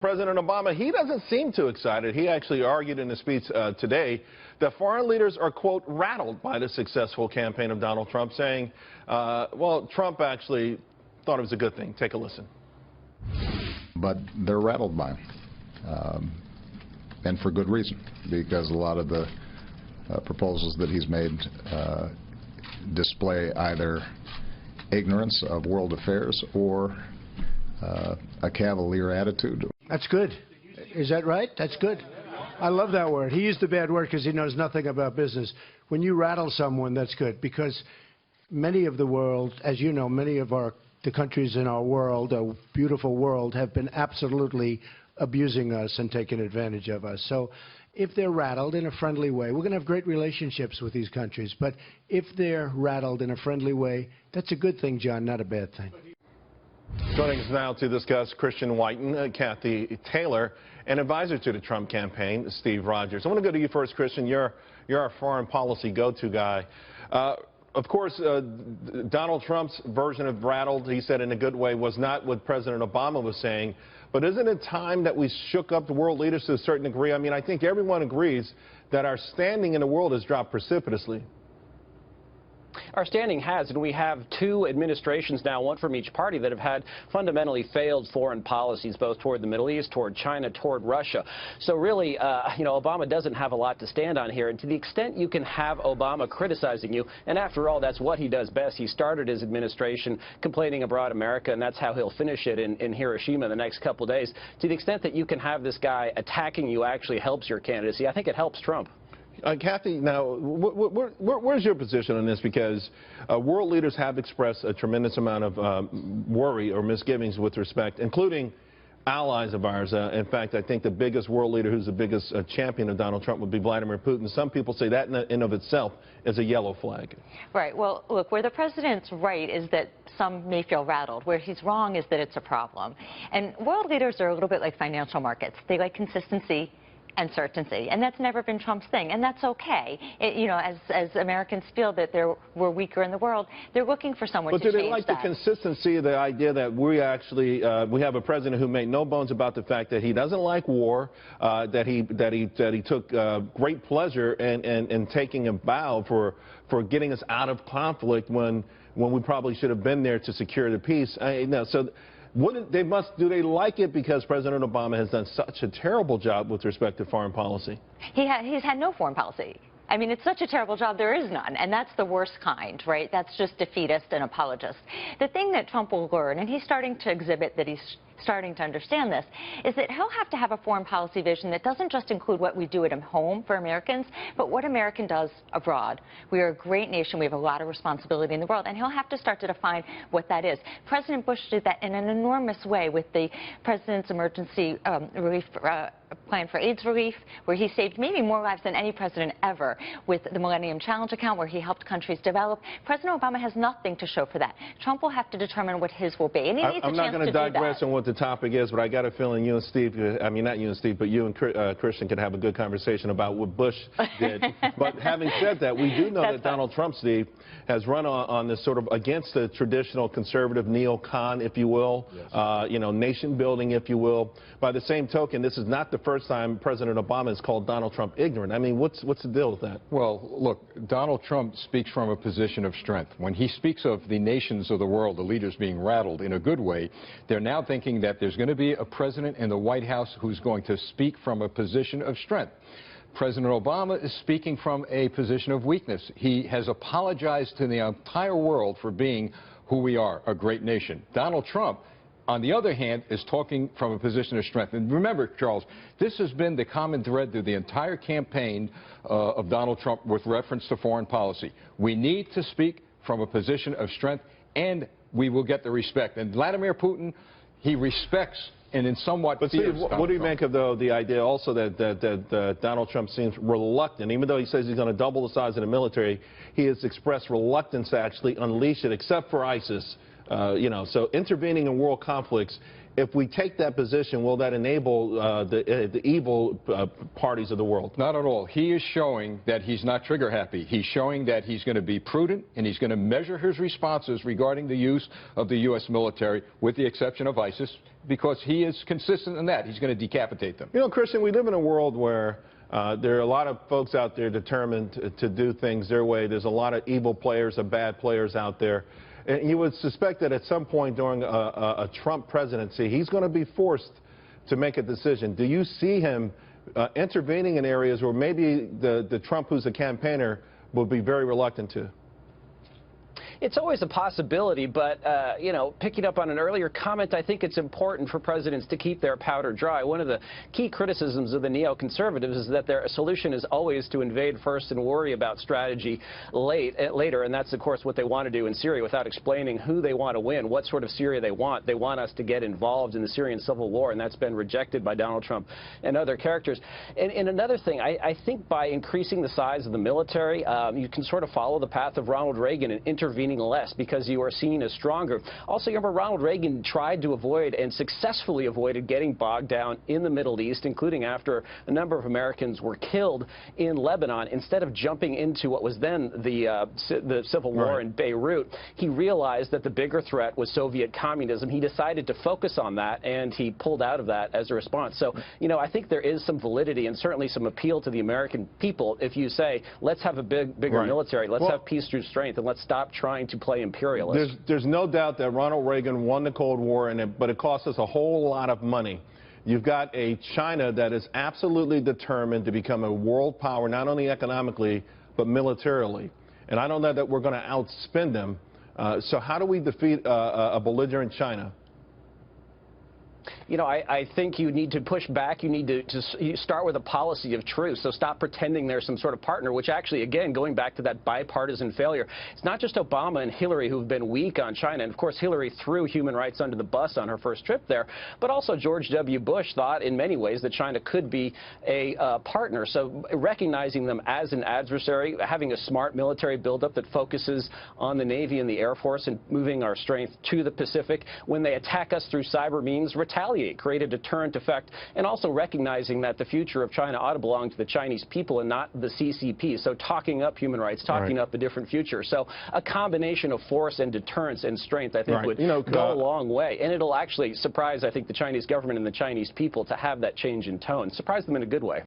President Obama, he doesn't seem too excited. He actually argued in a speech today that foreign leaders are, quote, rattled by the successful campaign of Donald Trump, saying, well, Trump actually thought it was a good thing. Take a listen. But they're rattled by him, and for good reason, because a lot of the proposals that he's made display either ignorance of world affairs or a cavalier attitude. That's good. Is that right? That's good. I love that word. He used the bad word because he knows nothing about business. When you rattle someone, that's good, because many of the world, as you know, many of the countries in our world, a beautiful world, have been absolutely abusing us and taking advantage of us. So if they're rattled in a friendly way, we're going to have great relationships with these countries. But if they're rattled in a friendly way, that's a good thing, John, not a bad thing. Joining us now to discuss Christian Whiton, Cathy Taylor, and advisor to the Trump campaign, Steve Rogers. I want to go to you first, Christian. You're our foreign policy go-to guy. Of course, Donald Trump's version of rattled, he said in a good way, was not what President Obama was saying. But isn't it time that we shook up the world leaders to a certain degree? I mean, I think everyone agrees that our standing in the world has dropped precipitously. Our standing has, and we have two administrations now, one from each party, that have had fundamentally failed foreign policies, both toward the Middle East, toward China, toward Russia. So really, Obama doesn't have a lot to stand on here. And to the extent you can have Obama criticizing you, and after all, that's what he does best. He started his administration complaining about America, and that's how he'll finish it in Hiroshima the next couple of days. To the extent that you can have this guy attacking you actually helps your candidacy, I think it helps Trump. Cathy, now, where's your position on this? Because world leaders have expressed a tremendous amount of worry or misgivings with respect, including allies of ours. In fact, I think the biggest world leader who's the biggest champion of Donald Trump would be Vladimir Putin. Some people say that in and of itself is a yellow flag. Right. Well, look, where the president's right is that some may feel rattled. Where he's wrong is that it's a problem. And world leaders are a little bit like financial markets. They like consistency and certainty, and that's never been Trump's thing, and that's okay. As Americans feel that we're weaker in the world, they're looking for someone to change that. But do they like the consistency of the idea that we actually we have a president who made no bones about the fact that he doesn't like war, that he took great pleasure in taking a bow for getting us out of conflict when we probably should have been there to secure the peace. Do they like it because President Obama has done such a terrible job with respect to foreign policy? He's had no foreign policy. I mean, it's such a terrible job, there is none, and that's the worst kind, right? That's just defeatist and apologist. The thing that Trump will learn, and he's starting to exhibit that he's starting to understand this, is that he'll have to have a foreign policy vision that doesn't just include what we do at home for Americans, but what American does abroad. We are a great nation. We have a lot of responsibility in the world, and he'll have to start to define what that is. President Bush did that in an enormous way with the president's emergency relief plan for AIDS relief, where he saved maybe more lives than any president ever, with the Millennium Challenge account, where he helped countries develop. President Obama has nothing to show for that. Trump will have to determine what his will be, and he needs a chance to do that. I'm not going to digress on what the topic is, but I got a feeling you and Steve, I mean, not you and Steve, but you and Christian could have a good conversation about what Bush did. But having said that, we do know that Donald Trump, Steve, has run on this sort of against the traditional conservative neocon, if you will, yes. Nation building, if you will. By the same token, this is not the first time President Obama has called Donald Trump ignorant. I mean, what's the deal with that? Well, look, Donald Trump speaks from a position of strength. When he speaks of the nations of the world, the leaders being rattled in a good way, they're now thinking that there's going to be a president in the White House who's going to speak from a position of strength. President Obama is speaking from a position of weakness. He has apologized to the entire world for being who we are, a great nation. Donald Trump, on the other hand, is talking from a position of strength. And remember, Charles, this has been the common thread through the entire campaign of Donald Trump with reference to foreign policy. We need to speak from a position of strength, and we will get the respect. And Vladimir Putin, he respects and in somewhat But Steve, what do you make of, though, the idea also that Donald Trump seems reluctant, even though he says he's going to double the size of the military, he has expressed reluctance to actually unleash it, except for ISIS. So intervening in world conflicts If we take that position, will that enable the evil parties of the world? Not at all. He is showing that he's not trigger happy. He's showing that he's going to be prudent, and he's going to measure his responses regarding the use of the U.S. military, with the exception of ISIS, because he is consistent in that. He's going to decapitate them. You know, Christian, we live in a world where there are a lot of folks out there determined to do things their way. There's a lot of evil players and bad players out there. And you would suspect that at some point during a Trump presidency, he's going to be forced to make a decision. Do you see him intervening in areas where maybe the Trump who's a campaigner will be very reluctant to? It's always a possibility, but, you know, picking up on an earlier comment, I think it's important for presidents to keep their powder dry. One of the key criticisms of the neoconservatives is that their solution is always to invade first and worry about strategy later, and that's, of course, what they want to do in Syria without explaining who they want to win, what sort of Syria they want. They want us to get involved in the Syrian civil war, and that's been rejected by Donald Trump and other characters. And another thing, I think by increasing the size of the military, you can sort of follow the path of Ronald Reagan and intervening less because you are seen as stronger. Also, you remember Ronald Reagan tried to avoid and successfully avoided getting bogged down in the Middle East, including after a number of Americans were killed in Lebanon. Instead of jumping into what was then the civil war in Beirut, he realized that the bigger threat was Soviet communism. He decided to focus on that, and he pulled out of that as a response. So, you know, I think there is some validity and certainly some appeal to the American people if you say, let's have a bigger military, let's have peace through strength, and let's stop trying to play imperialist. There's no doubt that Ronald Reagan won the Cold War, but it cost us a whole lot of money. You've got a China that is absolutely determined to become a world power, not only economically, but militarily. And I don't know that we're going to outspend them. So how do we defeat a belligerent China? You know, I think you need to push back. You need to start with a policy of truth. So stop pretending there's some sort of partner, which actually, again, going back to that bipartisan failure, it's not just Obama and Hillary who've been weak on China. And, of course, Hillary threw human rights under the bus on her first trip there. But also George W. Bush thought in many ways that China could be a partner. So recognizing them as an adversary, having a smart military buildup that focuses on the Navy and the Air Force and moving our strength to the Pacific. When they attack us through cyber means, retaliate, create a deterrent effect, and also recognizing that the future of China ought to belong to the Chinese people and not the CCP. So talking up human rights, talking up a different future. So a combination of force and deterrence and strength, I think, would go a long way. And it'll actually surprise, I think, the Chinese government and the Chinese people to have that change in tone. Surprise them in a good way.